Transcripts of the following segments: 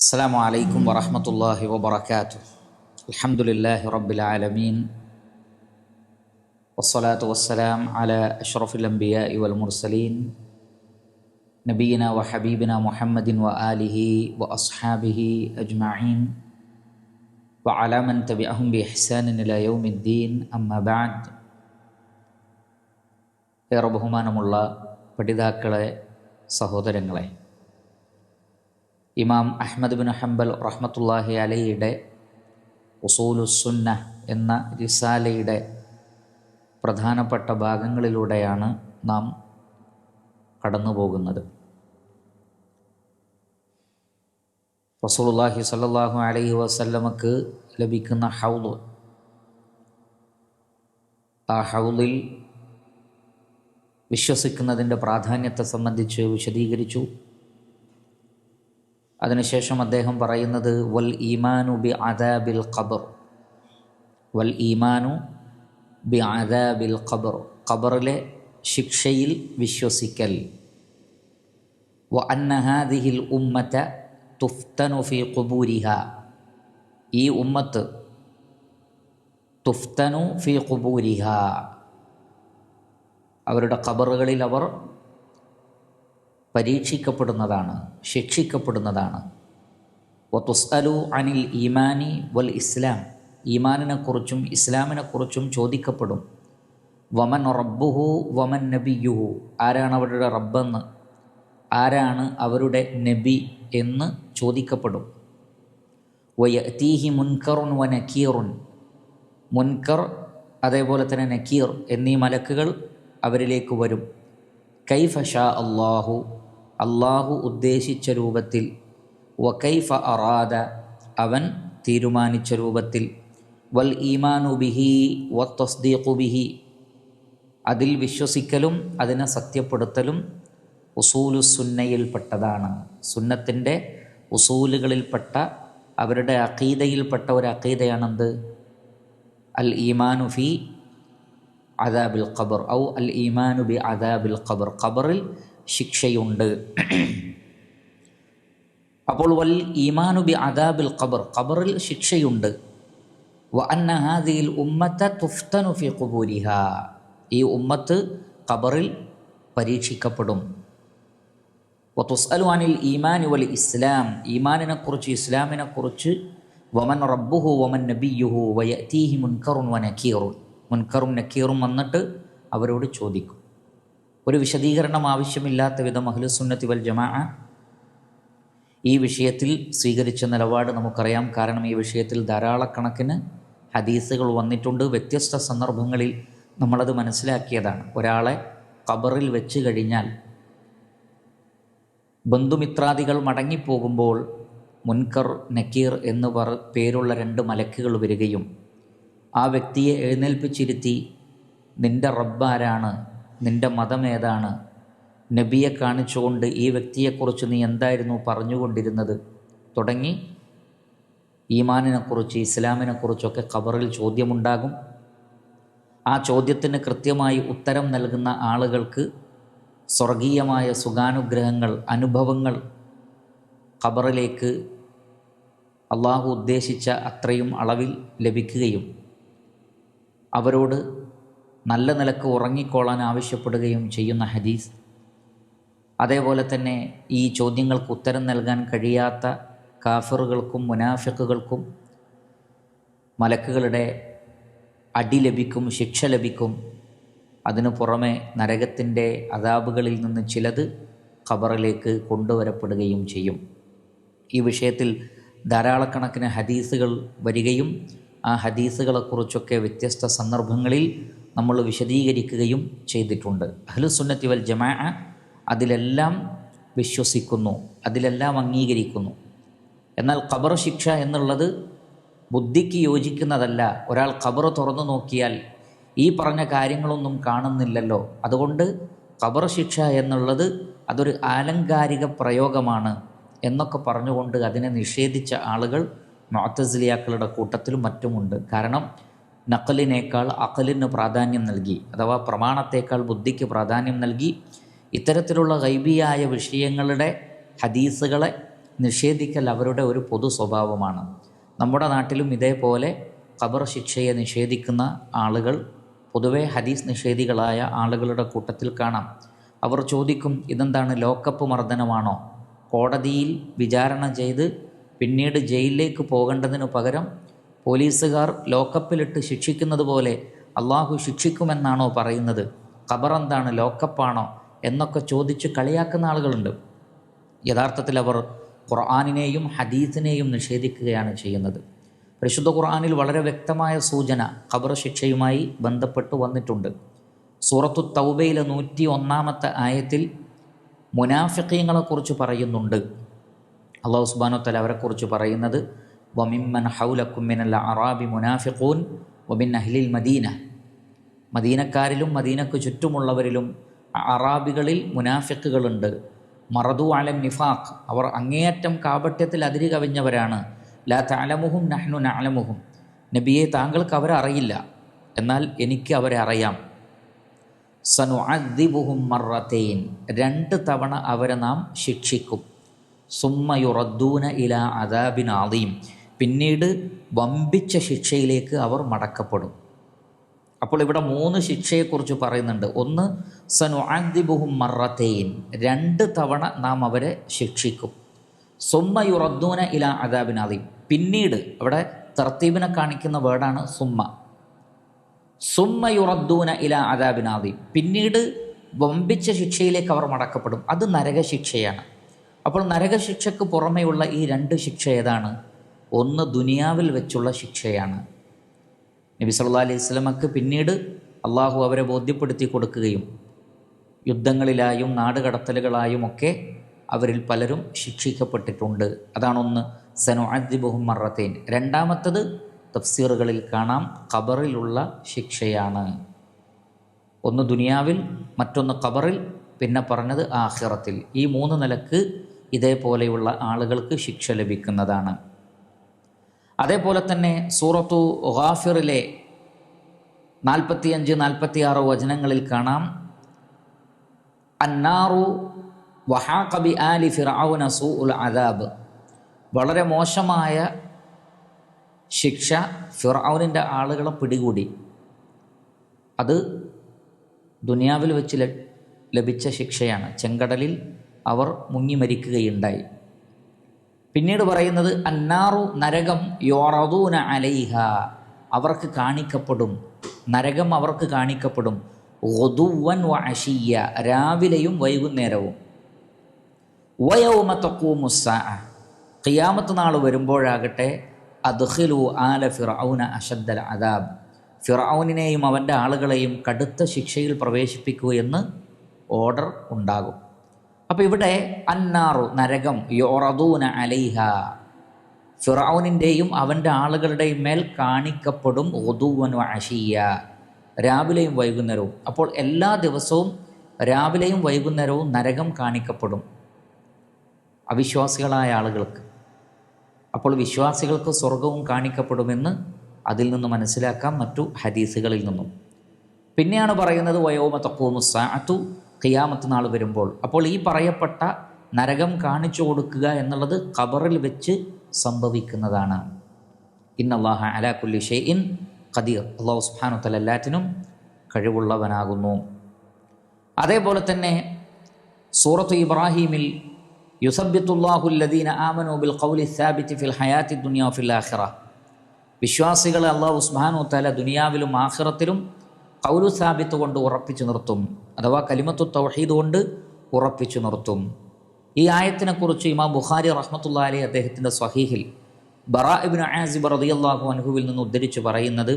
അസ്സലാമു അലൈക്കും വറഹ്മത്തുള്ളാഹി വബറകാതുഹു. അൽഹംദുലില്ലാഹി റബ്ബിൽ ആലമീൻ വസ്സലാത്തു വസ്സലാം അലാ അഷ്റഫിൽ അംബിയാഇ വൽ മുർസലീൻ നബിയിനാ വ ഹബീബിനാ മുഹമ്മദിൻ വ ആലിഹി വ അസ്ഹാബിഹി അജ്മഈൻ വ അലാ മൻ തബിഅഹും ബി ഇഹ്സാനിൻ ഇലാ യൗമിദ്ദീൻ. അമ്മാ ബഅദ്. ഏറെ ബഹുമാനമുള്ള പഠിതാക്കളെ, സഹോദരങ്ങളെ, ഇമാം അഹ്മദ് ബിൻ ഹംബൽ റഹ്മത്തുള്ളാഹി അലൈഹിയുടെ ഉസൂലുസ്സുന്ന എന്ന റിസാലയുടെ പ്രധാനപ്പെട്ട ഭാഗങ്ങളിലൂടെയാണ് നാം കടന്നു പോകുന്നത്. റസൂലുള്ളാഹി സ്വല്ലല്ലാഹു അലൈഹി വസല്ലമക്ക് ലഭിക്കുന്ന ഹൗദ്, ആ ഹൗദിൽ വിശ്വസിക്കുന്നതിൻ്റെ പ്രാധാന്യത്തെ സംബന്ധിച്ച് വിശദീകരിച്ചു. അതിനുശേഷം അദ്ദേഹം പറയുന്നത് വൽ ഈമാനു ബി അദാബിൽ ഖബർ, വൽ ഈമാനു ബി അദാബിൽ ഖബർ, ഖബറിലെ ശിക്ഷയിൽ വിശ്വസിക്കൽ. വ അന്ന ഹാദിഹിൽ ഉമ്മത തുഫ്തനു ഫീ ഖുബൂരിഹ, ഈ ഉമ്മത്ത് തുഫ്തനു ഫീ ഖുബൂരിഹ, അവരുടെ ഖബറുകളിൽ അവർ പരീക്ഷിക്കപ്പെടുന്നതാണ്, ശിക്ഷിക്കപ്പെടുന്നതാണ്. വതുസ്അലു അനിൽ ഈമാനി വൽ ഇസ്ലാം, ഈമാനിനെക്കുറിച്ചും ഇസ്ലാമിനെക്കുറിച്ചും ചോദിക്കപ്പെടും. വമൻ റബ്ബുഹു വമൻ നബിയുഹു, ആരാണ് അവരുടെ റബ്ബെന്ന്, ആരാണ് അവരുടെ നബി എന്ന് ചോദിക്കപ്പെടും. വയഅതീഹി മുൻകറുൻ വ നകീറുൻ, മുൻകർ അതേപോലെ തന്നെ നകീർ എന്നീ മലക്കുകൾ അവരിലേക്ക് വരും. കൈഫ ഷാ അല്ലാഹു, അള്ളാഹു ഉദ്ദേശിച്ച രൂപത്തിൽ. വ കൈഫ അറാദ, അവൻ തീരുമാനിച്ച രൂപത്തിൽ. വൽ ഈമാനു ബിഹി വ തസ്ദീഖു ബിഹി, അതിൽ വിശ്വസിക്കലും അതിനെ സത്യപ്പെടുത്തലും ഉസൂലുസുന്നയിൽപ്പെട്ടതാണ്. സുന്നത്തിൻ്റെ ഉസൂലുകളിൽപ്പെട്ട, അവരുടെ അഖീദയിൽപ്പെട്ട ഒരു അഖീദയാണെന്ത്? അൽ ഈമാനു ഫി അദാബിൽ ഖബർ ഔ അൽ ഈമാനു ബി അദാബിൽ ഖബർ, ഖബറിൽ ശിക്ഷയുണ്ട്. അപ്പോൾ വൽ ഈമാനു ബി അദാബിൽ ഖബർ, ഖബറിൽ ശിക്ഷയുണ്ട്. വ അന്ന ഹാദിഹിൽ ഉമ്മത തുഫ്തനു ഫി ഖുബൂരിഹ, ഈ ഉമ്മത്ത് ഖബറിൽ പരീക്ഷിക്കപ്പെടും. വ തുസ്അലു അനിൽ ഈമാനി വൽ ഇസ്ലാം, ഈമാനിനെക്കുറിച്ച് ഇസ്ലാമിനെക്കുറിച്ച്. വമൻ റബ്ബുഹു വമൻ നബിയുഹു വയഅതീഹി മുൻകറുൻ വ നകീറുൻ, മുൻകറും നക്കീറും വന്നിട്ട് അവരോട് ചോദിക്കും. ഒരു വിശദീകരണം ആവശ്യമില്ലാത്ത വിധം അഹ്ലുസുന്നത്തി വൽ ജമാഅ ഈ വിഷയത്തിൽ സ്വീകരിച്ച നിലപാട് നമുക്കറിയാം. കാരണം ഈ വിഷയത്തിൽ ധാരാളക്കണക്കിന് ഹദീസുകൾ വന്നിട്ടുണ്ട്. വ്യത്യസ്ത സന്ദർഭങ്ങളിൽ നമ്മളത് മനസ്സിലാക്കിയതാണ്. ഒരാളെ ഖബറിൽ വെച്ച് കഴിഞ്ഞാൽ ബന്ധുമിത്രാദികൾ മടങ്ങിപ്പോകുമ്പോൾ മുൻകർ നക്കീർ എന്ന് പേരുള്ള രണ്ട് മലക്കുകൾ വരികയും ആ വ്യക്തിയെ എഴുന്നേൽപ്പിച്ചിരുത്തി, നിൻ്റെ റബ്ബാരാണ്, നിൻ്റെ മതം ഏതാണ്, നബിയെ കാണിച്ചുകൊണ്ട് ഈ വ്യക്തിയെക്കുറിച്ച് നീ എന്തായിരുന്നു പറഞ്ഞുകൊണ്ടിരുന്നത് തുടങ്ങി ഈമാനിനെക്കുറിച്ച് ഇസ്ലാമിനെക്കുറിച്ചൊക്കെ ഖബറിൽ ചോദ്യമുണ്ടാകും. ആ ചോദ്യത്തിന് കൃത്യമായി ഉത്തരം നൽകുന്ന ആളുകൾക്ക് സ്വർഗീയമായ സുഖാനുഗ്രഹങ്ങൾ, അനുഭവങ്ങൾ ഖബറിലേക്ക് അള്ളാഹു ഉദ്ദേശിച്ച അത്രയും അളവിൽ ലഭിക്കുകയും അവരോട് നല്ല നിലക്ക് ഉറങ്ങിക്കോളാൻ ആവശ്യപ്പെടുകയും ചെയ്യുന്ന ഹദീസ്. അതേപോലെ തന്നെ ഈ ചോദ്യങ്ങൾക്ക് ഉത്തരം നൽകാൻ കഴിയാത്ത കാഫിറുകൾക്കും മുനാഫിക്കുകൾക്കും മലക്കുകളുടെ അടി ലഭിക്കും, ശിക്ഷ ലഭിക്കും. അതിനു പുറമെ നരകത്തിൻ്റെ അദാബുകളിൽ നിന്ന് ചിലത് ഖബറിലേക്ക് കൊണ്ടുവരപ്പെടുകയും ചെയ്യും. ഈ വിഷയത്തിൽ ധാരാളക്കണക്കിന് ഹദീസുകൾ വരികയും ആ ഹദീസുകളെക്കുറിച്ചൊക്കെ വ്യത്യസ്ത സന്ദർഭങ്ങളിൽ നമ്മൾ വിശദീകരിക്കുകയും ചെയ്തിട്ടുണ്ട്. അഹ്ലുസുന്നത്തി വൽ ജമാഅ അതിലെല്ലാം വിശ്വസിക്കുന്നു, അതിലെല്ലാം അംഗീകരിക്കുന്നു. എന്നാൽ ഖബർ ശിക്ഷ എന്നുള്ളത് ബുദ്ധിക്ക് യോജിക്കുന്നതല്ല. ഒരാൾ ഖബർ തുറന്നു നോക്കിയാൽ ഈ പറഞ്ഞ കാര്യങ്ങളൊന്നും കാണുന്നില്ലല്ലോ, അതുകൊണ്ട് ഖബർ ശിക്ഷ എന്നുള്ളത് അതൊരു ആലങ്കാരിക പ്രയോഗമാണ് എന്നൊക്കെ പറഞ്ഞുകൊണ്ട് അതിനെ നിഷേധിച്ച ആളുകൾ മുഅ്തസിലിയാക്കളുടെ കൂട്ടത്തിലും മറ്റുമുണ്ട്. കാരണം നഖലിനേക്കാൾ അഖലിന് പ്രാധാന്യം നൽകി, അഥവാ പ്രമാണത്തേക്കാൾ ബുദ്ധിക്ക് പ്രാധാന്യം നൽകി ഇത്തരത്തിലുള്ള ഗൈബിയായ വിഷയങ്ങളുടെ ഹദീസുകളെ നിഷേധിക്കൽ അവരുടെ ഒരു പൊതു സ്വഭാവമാണ്. നമ്മുടെ നാട്ടിലും ഇതേപോലെ ഖബർ ശിക്ഷയെ നിഷേധിക്കുന്ന ആളുകൾ പൊതുവെ ഹദീസ് നിഷേധികളായ ആളുകളുടെ കൂട്ടത്തിൽ കാണാം. അവർ ചോദിക്കും, ഇതെന്താണ്, ലോക്കപ്പ് മർദ്ദനമാണോ? കോടതിയിൽ വിചാരണ ചെയ്ത് പിന്നീട് ജയിലിലേക്ക് പോകേണ്ടതിനു പകരം പോലീസുകാർ ലോക്കപ്പിലിട്ട് ശിക്ഷിക്കുന്നത് പോലെ അള്ളാഹു ശിക്ഷിക്കുമെന്നാണോ പറയുന്നത്? ഖബർ എന്താണ്, ലോക്കപ്പാണോ എന്നൊക്കെ ചോദിച്ച് കളിയാക്കുന്ന ആളുകളുണ്ട്. യഥാർത്ഥത്തിൽ അവർ ഖുർആനിനെയും ഹദീസിനെയും നിഷേധിക്കുകയാണ് ചെയ്യുന്നത്. പരിശുദ്ധ ഖുർആനിൽ വളരെ വ്യക്തമായ സൂചന ഖബർ ശിക്ഷയുമായി ബന്ധപ്പെട്ട് വന്നിട്ടുണ്ട്. സൂറത്തു തൗബയിലെ 101 ആയത്തിൽ മുനാഫിഖീങ്ങളെക്കുറിച്ച് പറയുന്നുണ്ട്. അല്ലാഹു സുബ്ഹാനഹു വ തആല അവരെക്കുറിച്ച് പറയുന്നത്, വമിമ്മൻ ഹൗലക്കും മിനൽ അറാബി മുനാഫിഖൂൻ വമിൻ അഹ്ലിൽ മദീന. മദീനക്കാരിലും മദീനക്ക് ചുറ്റുമുള്ളവരിലും അറാബികളിൽ മുനാഫിഖുകളുണ്ട്. മറദു അലൻ നിഫാഖ്, അവർ അങ്ങേയറ്റം കാപട്യത്തിൽ അതിര് കവിഞ്ഞവരാണ്. ലാ തഅലമുഹും നഹ്നു നഅലമുഹും, നബിയെ താങ്കൾക്ക് അവരെ അറിയില്ല, എന്നാൽ എനിക്ക് അവരെ അറിയാം. സനുഅദ്ദിബുഹും മർറതൈൻ, 2 തവണ അവരെ നാം ശിക്ഷിക്കും. സുമ്മ യുറദ്ദൂന ഇലാ അദാബിൻ അദീം, പിന്നീട് വമ്പിച്ച ശിക്ഷയിലേക്ക് അവർ മടക്കപ്പെടും. അപ്പോൾ ഇവിടെ 3 ശിക്ഷയെക്കുറിച്ച് പറയുന്നുണ്ട്. ഒന്ന്, സനുഅദ്ദിബുഹും മർറതൈൻ, 2 തവണ നാം അവരെ ശിക്ഷിക്കും. സുമ്മ യുറദ്ദൂന ഇലാ അദാബിൻ അദീം, പിന്നീട്, അവിടെ തർത്തീബിനെ കാണിക്കുന്ന വേർഡാണ് സുമ്മ. സുമ്മ യുറദ്ദൂന ഇലാ അദാബിൻ അദീം, പിന്നീട് വമ്പിച്ച ശിക്ഷയിലേക്ക് അവർ മടക്കപ്പെടും. അത് നരകശിക്ഷയാണ്. അപ്പോൾ നരകശിക്ഷയ്ക്ക് പുറമെയുള്ള ഈ 2 ശിക്ഷ ഏതാണ്? ഒന്ന് ദുനിയാവിൽ വെച്ചുള്ള ശിക്ഷയാണ്. നബി സല്ലല്ലാഹു അലൈഹി വസല്ലമക്ക് പിന്നീട് അള്ളാഹു അവരെ ബോധ്യപ്പെടുത്തി കൊടുക്കുകയും യുദ്ധങ്ങളിലായും നാടുകടത്തലുകളായും ഒക്കെ അവരിൽ പലരും ശിക്ഷിക്കപ്പെട്ടിട്ടുണ്ട്. അതാണൊന്ന്, സനുഅദ്ദിബുഹും മർറതൈൻ. രണ്ടാമത്തത് തഫ്സീറുകളിൽ കാണാം, ഖബറിലുള്ള ശിക്ഷയാണ്. ഒന്ന് ദുനിയാവിൽ, മറ്റൊന്ന് ഖബറിൽ, പിന്നെ പറഞ്ഞത് ആഖിറത്തിൽ. ഈ 3 നിലക്ക് ഇതേപോലെയുള്ള ആളുകൾക്ക് ശിക്ഷ ലഭിക്കുന്നതാണ്. അതേപോലെ തന്നെ സൂറത്തു ഗാഫിറിലെ 45-46 വചനങ്ങളിൽ കാണാം, അന്നാറു വഹാഖ ബി ആലി ഫിർഔന സൂഉൽ അദാബ്, വളരെ മോശമായ ശിക്ഷ ഫിർഔനിൻ്റെ ആളുകളെ പിടികൂടി. അത് ദുനിയാവിൽ വെച്ച് ലഭിച്ച ശിക്ഷയാണ്. ചെങ്കടലിൽ അവർ മുങ്ങി മരിക്കുകയുണ്ടായി. പിന്നീട് പറയുന്നത്, അന്നാറു, നരകം, യുറദൂന അലൈഹ, അവർക്ക് കാണിക്കപ്പെടും. നരകം അവർക്ക് കാണിക്കപ്പെടും. ഗുദുവൻ വ അശിയ്യ, രാവിലെയും വൈകുന്നേരവും. വയൗമ തഖൂമുസ്സാഅ, ഖിയാമത്ത് നാൾ വരുമ്പോഴാകട്ടെ, അദ്ഖിലു ആല ഫിർഔന അശദ്ദൽ അദാബ്, ഫിർഔനിനെയും അവൻ്റെ ആളുകളെയും കടുത്ത ശിക്ഷയിൽ പ്രവേശിപ്പിക്കൂ എന്ന് ഓർഡർ ഉണ്ടാകും. അപ്പോൾ ഇവിടെ അന്നാറു, നരകം, യുറദൂന അലൈഹ, ഫിർഔനിൻ്റെയും അവൻ്റെ ആളുകളുടെയും മേൽ കാണിക്കപ്പെടും. ഗുദുവൻ വ അശിയ്യ, രാവിലെയും വൈകുന്നേരവും. അപ്പോൾ എല്ലാ ദിവസവും രാവിലെയും വൈകുന്നേരവും നരകം കാണിക്കപ്പെടും അവിശ്വാസികളായ ആളുകൾക്ക്. അപ്പോൾ വിശ്വാസികൾക്ക് സ്വർഗവും കാണിക്കപ്പെടുമെന്ന് അതിൽ നിന്ന് മനസ്സിലാക്കാം, മറ്റു ഹദീസുകളിൽ നിന്നും. പിന്നെയാണ് പറയുന്നത്, വയൗമ തഖൂമുസ്സാഅതു, ഖിയാമത്ത് നാൾ വരുമ്പോൾ. അപ്പോൾ ഈ പറയപ്പെട്ട നരകം കാണിച്ചു കൊടുക്കുക എന്നുള്ളത് ഖബറിൽ വെച്ച് സംഭവിക്കുന്നതാണ്. ഇന്നല്ലാഹ അലാ കുല്ലി ഷൈഇൻ ഖദീർ, അല്ലാഹു സുബ്ഹാനഹു വ തആല എല്ലാറ്റിനും കഴിവുള്ളവനാകുന്നു. അതേപോലെ തന്നെ സൂറത്ത് ഇബ്രാഹീമിൽ യുസബ്ബിത്തുല്ലാഹു അല്ലദീന ആമനൂ ബിൽ ഖൗലി സാബിതി ഫിൽ ഹയാത്തി ദുനിയ ഫിൽ ആഖിറ, വിശ്വാസികളെ അല്ലാഹു സുബ്ഹാനഹു വ തആല ദുനിയാവിലും ആഖിറത്തിലും ഖൗലു സാബിത്ത് കൊണ്ട് ഉറപ്പിച്ചു നിർത്തും, അഥവാ കലിമത്തു തൗഹീദ് കൊണ്ട് ഉറപ്പിച്ചു നിർത്തും. ഈ ആയത്തിനെക്കുറിച്ച് ഇമാം ബുഖാരി റഹ്മത്തുള്ളാഹി അലൈഹി അദ്ദേഹത്തിൻ്റെ സ്വഹീഹിൽ ബറാ ഇബ്നു ആസിബ് റളിയല്ലാഹു അൻഹുവിൽ നിന്ന് ഉദ്ധരിച്ച് പറയുന്നത്,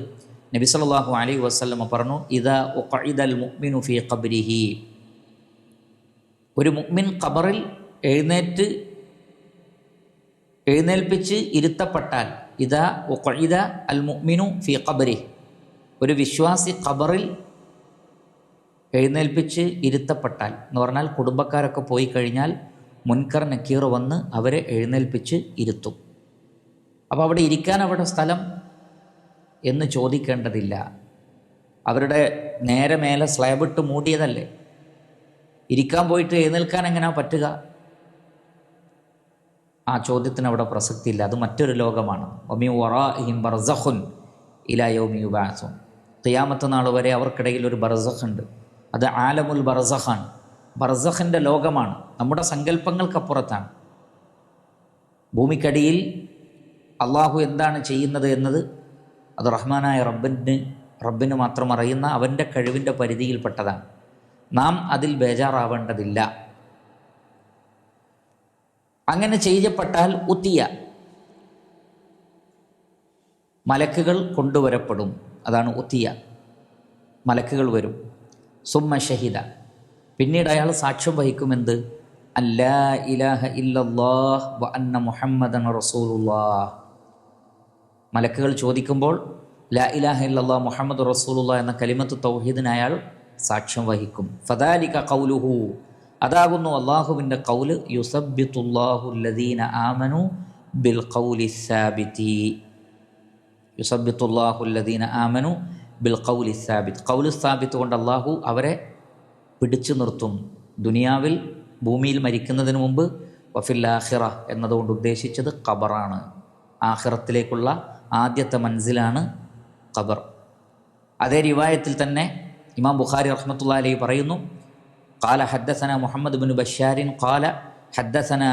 നബി സല്ലല്ലാഹു അലൈഹി വസല്ലം പറഞ്ഞു, ഇദാ ഉഖഇദൽ മുഅ്മിനു ഫീ ഖബ്രിഹി, ഒരു മുഅ്മിൻ ഖബറിൽ എഴുന്നേൽപ്പിച്ച് ഇരുത്തപ്പെട്ടാൽ, ഇദാ ഉഖഇദ അൽ മുഅ്മിനു ഫീ ഖബ്രിഹി, ഒരു വിശ്വാസി ഖബറിൽ എഴുന്നേൽപ്പിച്ച് ഇരുത്തപ്പെട്ടാൽ എന്ന് പറഞ്ഞാൽ കുടുംബക്കാരൊക്കെ പോയി കഴിഞ്ഞാൽ മുൻകർ നക്കീർ വന്ന് അവരെ എഴുന്നേൽപ്പിച്ച് ഇരുത്തും. അപ്പോൾ അവിടെ ഇരിക്കാൻ അവിടെ സ്ഥലം എന്ന് ചോദിക്കേണ്ടതില്ല. അവരുടെ നേരെ മേലെ സ്ലാബിട്ട് മൂടിയതല്ലേ, ഇരിക്കാൻ പോയിട്ട് എഴുന്നേൽക്കാൻ എങ്ങനെയാ പറ്റുക? ആ ചോദ്യത്തിന് അവിടെ പ്രസക്തിയില്ല. അത് മറ്റൊരു ലോകമാണ്. വമിൻ വറാഇഹിം ബർസഖുൻ ഇലാ യൗമി യുബഅസൂൻ. ഖിയാമത്ത് നാൾ വരെ അവർക്കിടയിൽ ഒരു ബർസഖ് ഉണ്ട്. അത് ആലമുൽ ബർസഖാണ്. ബർസഖിൻ്റെ ലോകമാണ്. നമ്മുടെ സങ്കല്പങ്ങൾക്കപ്പുറത്താണ്. ഭൂമിക്കടിയിൽ അള്ളാഹു എന്താണ് ചെയ്യുന്നത് എന്നത് അത് റഹ്മാനായ റബ്ബിന് മാത്രം അറിയുന്ന അവൻ്റെ കഴിവിൻ്റെ പരിധിയിൽപ്പെട്ടതാണ്. നാം അതിൽ ബേജാറാവേണ്ടതില്ല. അങ്ങനെ ചെയ്യപ്പെട്ടാൽ ഉത്തിയ, മലക്കുകൾ കൊണ്ടുവരപ്പെടും. അതാണ് ഉത്തിയ, മലക്കുകൾ വരും. സുമ്മ ഷഹിദ, പിന്നീട് അയാൾ സാക്ഷ്യം വഹിക്കുമെന്ത്? അല്ലാ ഇലാഹ ഇല്ലല്ലാഹ് വ അന്ന മുഹമ്മദൻ റസൂലുള്ളാഹ്. മലക്കുകൾ ചോദിക്കുമ്പോൾ ലാ ഇലാഹ ഇല്ലല്ലാഹ് മുഹമ്മദ് റസൂലുള്ളാഹ് എന്ന കലിമത്ത് തൗഹീദിന് അയാൾ സാക്ഷ്യം വഹിക്കും. ഫദാലിക ഖൗലുഹു, അതാകുന്നു അള്ളാഹുവിൻ്റെ ഖൗല്. യുസബ്ബിതുല്ലാഹു അല്ലദീന ആമനു ബിൽ ഖൗലി സാബിതി. യുസബ്ബിതുല്ലാഹു അല്ലദീന ആമനു ബിൽ ഖൗലി സാബിത്. ഖൗലു സാബിത്ത് കൊണ്ട് അള്ളാഹു അവരെ പിടിച്ചു നിർത്തും. ദുനിയാവിൽ ഭൂമിയിൽ മരിക്കുന്നതിന് മുമ്പ്. വഫിൽ ആഖിറ എന്നതുകൊണ്ട് ഉദ്ദേശിച്ചത് ഖബറാണ്. ആഖിറത്തിലേക്കുള്ള ആദ്യത്തെ മൻസിലാണ് ഖബർ. അതേ റിവായത്തിൽ തന്നെ ഇമാം ബുഖാരി റഹ്മത്തുള്ളാഹി അലൈഹി പറയുന്നു, ഖാല ഹദ്ദസന മുഹമ്മദ് ബിൻ ബശാരിൻ ഖാല ഹദ്ദസന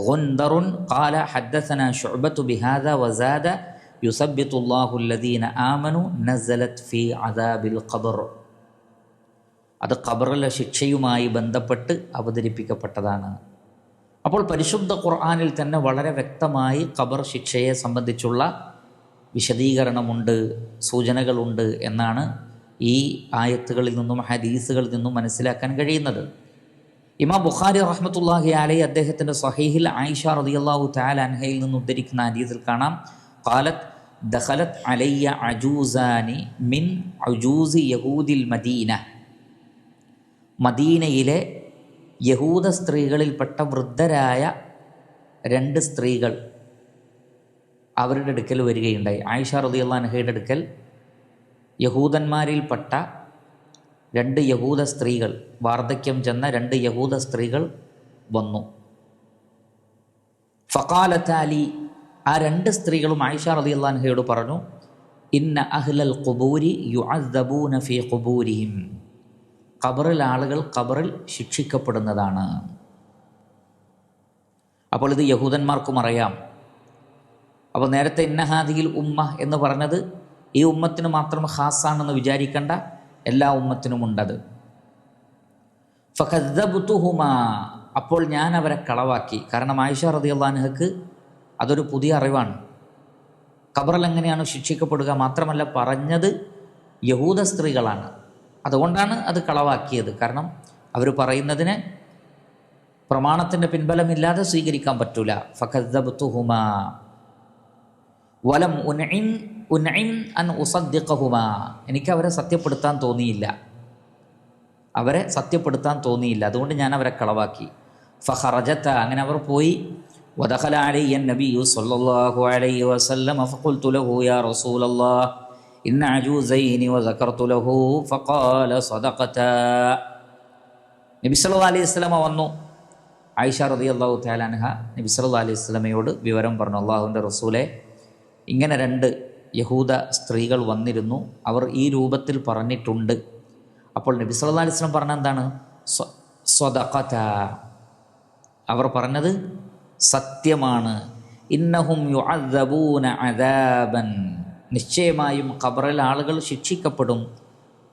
ഗുൻദറുൻ ഖാല ഹദ്ദസന ശുഅബത്തു ബിഹാദാ വസാദ യുസബ്ബിതുല്ലാഹു അല്ലദീന ആമനു നസലത് ഫീ അദാബിൽ ഖബർ. അത് ഖബറിലെ ശിക്ഷയുമായി ബന്ധപ്പെട്ട് അവതരിപ്പിക്കപ്പെട്ടതാണ്. അപ്പോൾ പരിശുദ്ധ ഖുർആനിൽ തന്നെ വളരെ വ്യക്തമായി ഖബർ ശിക്ഷയെ സംബന്ധിച്ചുള്ള വിശദീകരണമുണ്ട്, സൂചനകളുണ്ട് എന്നാണ് ഈ ആയത്തുകളിൽ നിന്നും ഹദീസുകളിൽ നിന്നും മനസ്സിലാക്കാൻ കഴിയുന്നത്. ഇമാം ബുഖാരി റഹ്മത്തുള്ളാഹി അലൈഹി അദ്ദേഹത്തിൻ്റെ സ്വഹീഹിൽ ആയിഷ റളിയല്ലാഹു തആല അൻഹയിൽ നിന്ന് ഉദ്ധരിക്കുന്ന ഹദീസിൽ കാണാം, ഖാലത്ത് ദഖലത് അലയ്യ അജൂസാനി മിൻ അജൂസി യഹൂദിൽ മദീന. മദീനയിലെ യഹൂദ സ്ത്രീകളിൽപ്പെട്ട വൃദ്ധരായ 2 സ്ത്രീകൾ അവരുടെ അടുക്കൽ വരികയുണ്ടായി. ആയിഷ റളിയല്ലാഹു അൻഹയുടെ അടുക്കൽ യഹൂദന്മാരിൽപ്പെട്ട 2 യഹൂദ സ്ത്രീകൾ, വാർദ്ധക്യം ചെന്ന 2 യഹൂദ സ്ത്രീകൾ വന്നു. ഫഖാലത്താലി, ആ 2 സ്ത്രീകളും ആയിഷ റളിയല്ലാഹു അൻഹയോട് പറഞ്ഞു, ഇന്ന അഹ്ലൽ ഖുബൂരി യുഅദ്ദബൂന ഫീ ഖുബൂരിഹിം. ഖബറിൽ ആളുകൾ ഖബറിൽ ശിക്ഷിക്കപ്പെടുന്നതാണ്. അപ്പോൾ ഇത് യഹൂദന്മാർക്കും അറിയാം. അപ്പോൾ നേരത്തെ ഇന്ന ഹാദിഹിൽ ഉമ്മ എന്ന് പറഞ്ഞത് ഈ ഉമ്മത്തിന് മാത്രം ഖാസാണെന്ന് വിചാരിക്കേണ്ട, എല്ലാ ഉമ്മത്തിനുമുണ്ടത്. ഫഖദ്ദബ്തുഹുമാ, അപ്പോൾ ഞാൻ അവരെ കളവാക്കി. കാരണം ആയിഷ റളിയല്ലാഹു അൻഹക്ക് അതൊരു പുതിയ അറിവാണ്. ഖബറിൽ എങ്ങനെയാണ് ശിക്ഷിക്കപ്പെടുക, മാത്രമല്ല പറഞ്ഞത് യഹൂദ സ്ത്രീകളാണ്. അതുകൊണ്ടാണ് അത് കളവാക്കിയത്. കാരണം അവർ പറയുന്നതിന് പ്രമാണത്തിൻ്റെ പിൻബലമില്ലാതെ സ്വീകരിക്കാൻ പറ്റൂല. ഫഖദ്ദബ്തുഹുമാ വലം ഉൻഇം അൻ ഉസദ്ദിഖഹുമാ, എനിക്ക് അവരെ സത്യപ്പെടുത്താൻ തോന്നിയില്ല, അതുകൊണ്ട് ഞാൻ അവരെ കളവാക്കി. ഫഖറജത, അങ്ങനെ അവർ പോയി. വദഖല അലയ്യ നബിയ്യു സ്വല്ലല്ലാഹു അലൈഹി വസല്ലം ഫഖുൽതു ലഹു യാ റസൂലല്ലാഹ് ഇന്ന അജൂസൈനി വദകർതു ലഹു ഫഖാല സദഖത. നബി സല്ലല്ലാഹു അലൈഹി വസല്ലം വന്നു. ആയിഷ റളിയല്ലാഹു തആല അൻഹ നബി സല്ലല്ലാഹു അലൈഹി വസല്ലമയോട് വിവരം പറഞ്ഞു, അല്ലാഹുവിൻ്റെ റസൂലേ, ഇങ്ങനെ 2 യഹൂദ സ്ത്രീകൾ വന്നിരുന്നു, അവർ ഈ രൂപത്തിൽ പറഞ്ഞിട്ടുണ്ട്. അപ്പോൾ നബി സല്ലല്ലാഹു അലൈഹി വസല്ലം പറഞ്ഞ എന്താണ്? സ്വദഖത, അവർ പറഞ്ഞത് സത്യമാണ്. ഇന്നഹും യുഅദ്ദബൂന അദാബൻ, നിശ്ചയമായും ഖബറിൽ ആളുകൾ ശിക്ഷിക്കപ്പെടും.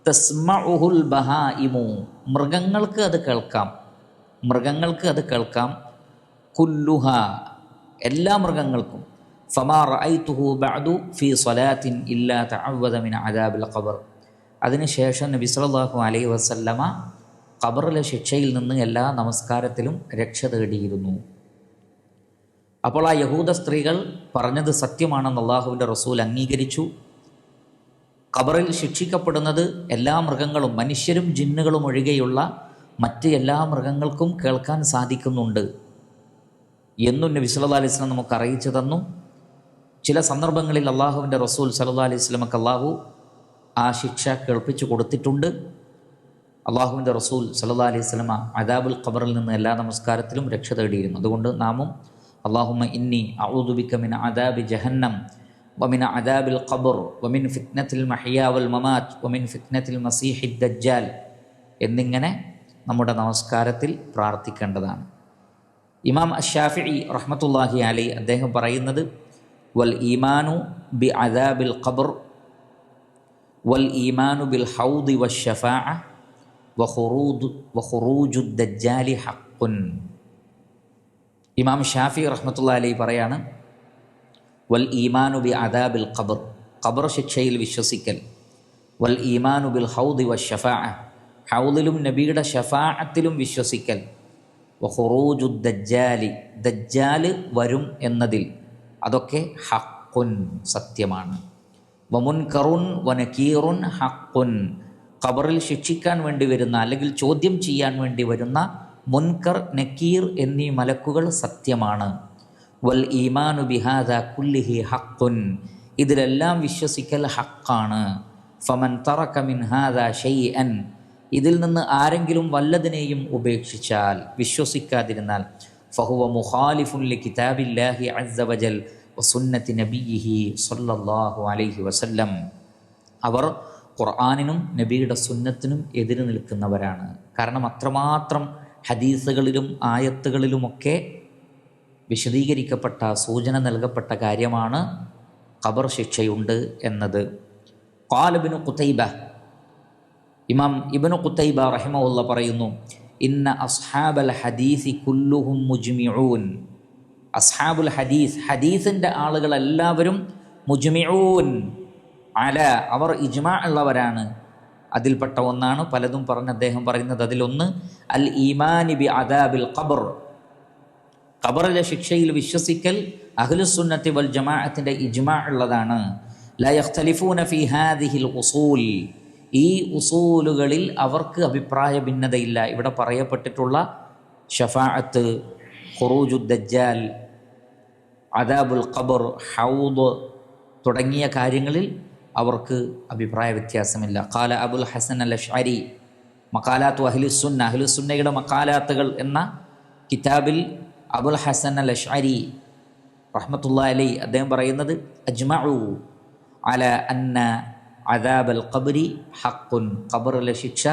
തസ്മഉഹുൽ ബഹായിമു, മൃഗങ്ങൾക്ക് അത് കേൾക്കാം. കുല്ലുഹ, എല്ലാ മൃഗങ്ങൾക്കും. ഫമാ റഅയ്തുഹു ബഅദു ഫീ സ്വലാത്തിൻ ഇല്ലാ തഅവ്വദ മിൻ അദാബിൽ ഖബർ. അതിനുശേഷം നബി സല്ലല്ലാഹു അലൈഹി വസല്ലമ ഖബറിലെ ശിക്ഷയിൽ നിന്ന് എല്ലാ നമസ്കാരത്തിലും രക്ഷ തേടിയിരുന്നു. അപ്പോൾ ആ യഹൂദ സ്ത്രീകൾ പറഞ്ഞത് സത്യമാണെന്ന് അല്ലാഹുവിൻ്റെ റസൂൽ അംഗീകരിച്ചു. ഖബറിൽ ശിക്ഷിക്കപ്പെടുന്നത് എല്ലാ മൃഗങ്ങളും, മനുഷ്യരും ജിന്നുകളും ഒഴികെയുള്ള മറ്റ് എല്ലാ മൃഗങ്ങൾക്കും കേൾക്കാൻ സാധിക്കുന്നുണ്ട് എന്നും നബി സല്ലല്ലാഹു അലൈഹി വസല്ലം നമുക്ക് അറിയിച്ചു തന്നു. ചില സന്ദർഭങ്ങളിൽ അള്ളാഹുവിൻ്റെ റസൂൽ സല്ലല്ലാഹു അലൈഹി വസല്ലമക്ക് അള്ളാഹു ആ ശിക്ഷ കേൾപ്പിച്ചു കൊടുത്തിട്ടുണ്ട്. അള്ളാഹുവിൻ്റെ റസൂൽ സല്ലല്ലാഹു അലൈഹി വസല്ലമ അദാബുൽ ഖബറിൽ നിന്ന് എല്ലാ നമസ്കാരത്തിലും രക്ഷ തേടിയിരുന്നു. അതുകൊണ്ട് നാമും അല്ലാഹുമ്മ ഇന്നി അഊദു ബിക മിൻ അദാബി ജഹന്നം വമിൻ അദാബിൽ ഖബർ വമിൻ ഫിത്നത്തിൽ മഹിയ വൽ മമാത്ത് വമിൻ ഫിത്നത്തിൽ മസീഹിദ് ദജ്ജാൽ എന്നിങ്ങനെ നമ്മുടെ നമസ്കാരത്തിൽ പ്രാർത്ഥിക്കേണ്ടതാണ്. ഇമാം അശ്ശാഫിഈ റഹ്മത്തുള്ളാഹി അലൈഹി അദ്ദേഹം പറയുന്നത് വൽ ഈമാനു ബി അദാബിൽ ഖബർ വൽ ഈമാനു ബിൽ ഹൗദി വശഫാഅ വഖുറൂജു ദജ്ജാലി ഹഖ്ഖുൻ. ഇമാം ഷാഫി റഹ്മത്തുള്ളാഹി അലൈഹി പറയാണ്, വൽ ഈമാനു ബി അദാബിൽ ഖബർ, ഖബർ ശിക്ഷയിൽ വിശ്വസിക്കൽ, വൽ ഈമാനു ബിൽ ഹൗദി വശഫാഅ, ഹൗദിലും നബിയുടെ ഷഫാഅത്തിലും വിശ്വസിക്കൽ, വഖുറൂജു ദജ്ജാലി, ദജ്ജാല് വരും എന്നതിൽ അതൊക്കെ ഹഖ്ഖുൻ സത്യമാണ്. വമുൻകറുൻ വനകീറുൻ ഹഖ്ഖുൻ, ഖബറിൽ ശിക്ഷിക്കാൻ വേണ്ടി വരുന്ന അല്ലെങ്കിൽ ചോദ്യം ചെയ്യാൻ വേണ്ടി വരുന്ന മുൻകർ നക്കീർ എന്നീ മലക്കുകൾ സത്യമാണ്. വൽ ഈമാനു ബിഹാദാ കുല്ലിഹി ഹഖ്ഖുൻ, ഇതിലെല്ലാം വിശ്വസിക്കൽ ഹഖ്ഖാണ്. ഫമൻ തറക മിൻ ഹാദാ ഷൈഅൻ, ഇതിൽ നിന്ന് ആരെങ്കിലും വല്ലതിനെയും ഉപേക്ഷിച്ചാൽ, വിശ്വസിക്കാതിരുന്നാൽ, ഫഹുവ മുഖാലിഫുൻ ലികിതാബില്ലാഹി അസ്സ വജൽ വസുന്നത്തി നബിയിഹി സ്വല്ലല്ലാഹു അലൈഹി വസല്ലം, അവർ ഖുർആനിനും നബിയുടെ സുന്നത്തിനും എതിര് നിൽക്കുന്നവരാണ്. കാരണം അത്രമാത്രം ഹദീസുകളിലും ആയത്തുകളിലുമൊക്കെ വിശദീകരിക്കപ്പെട്ട സൂചന നൽകപ്പെട്ട കാര്യമാണ് ഖബർ ശിക്ഷയുണ്ട് എന്നത്. ഖാല ഇബ്നു ഖുതൈബ, ഇമാം ഇബ്നു ഖുതൈബ റഹിമഹുല്ലാ പറയുന്നു, ഇന്ന അസ്ഹാബൽ ഹദീസി കുല്ലുഹും മുജ്മിഊൻ, അസ്ഹാബുൽ ഹദീസ്, ഹദീസിൻ്റെ ആളുകളെല്ലാവരും മുജ്മിഊൻ അല, അവർ ഇജ്മാ ഉള്ളവരാണ്. അതിൽപ്പെട്ട ഒന്നാണ് പലതും പറഞ്ഞ് അദ്ദേഹം പറയുന്നത്. അതിലൊന്ന് അൽ ഈമാനി ബി അദാബിൽ ഖബർ, ഖബറിലെ ശിക്ഷയിൽ വിശ്വസിക്കൽ അഹ്ലുസുന്നത്തി വൽ ജമാഅത്തിൻ്റെ ഇജ്മാ ഉള്ളതാണ്. ലാ യഖ്തലിഫൂന ഫീ ഹാദിഹിൽ ഉസൂൽ, ഈ ഉസൂലുകളിൽ അവർക്ക് അഭിപ്രായ ഭിന്നതയില്ല. ഇവിടെ പറയപ്പെട്ടിട്ടുള്ള ഷഫാഅത്ത്, ഖുറൂജു ദജ്ജാൽ, അദാബുൽ ഖബർ, ഹൗദ് തുടങ്ങിയ കാര്യങ്ങളിൽ അവർക്ക് അഭിപ്രായ വ്യത്യാസമില്ല. ഖാല അബുൽ ഹസൻ അൽ അശ്അരി മഖാലാത്തു അഹ്ലുസുന്ന, അഹ്ലുസുന്നയുടെ മഖാലാത്തുകൾ എന്ന കിതാബിൽ അബുൽ ഹസൻ അൽ അശ്അരി റഹ്മത്തുള്ളാഹി അലൈഹി അദ്ദേഹം പറയുന്നത്, അജ്മഉ അല അന്ന അദാബൽ ഖബ്രി ഹഖ്ഖുൻ, ഖബറിലെ ശിക്ഷ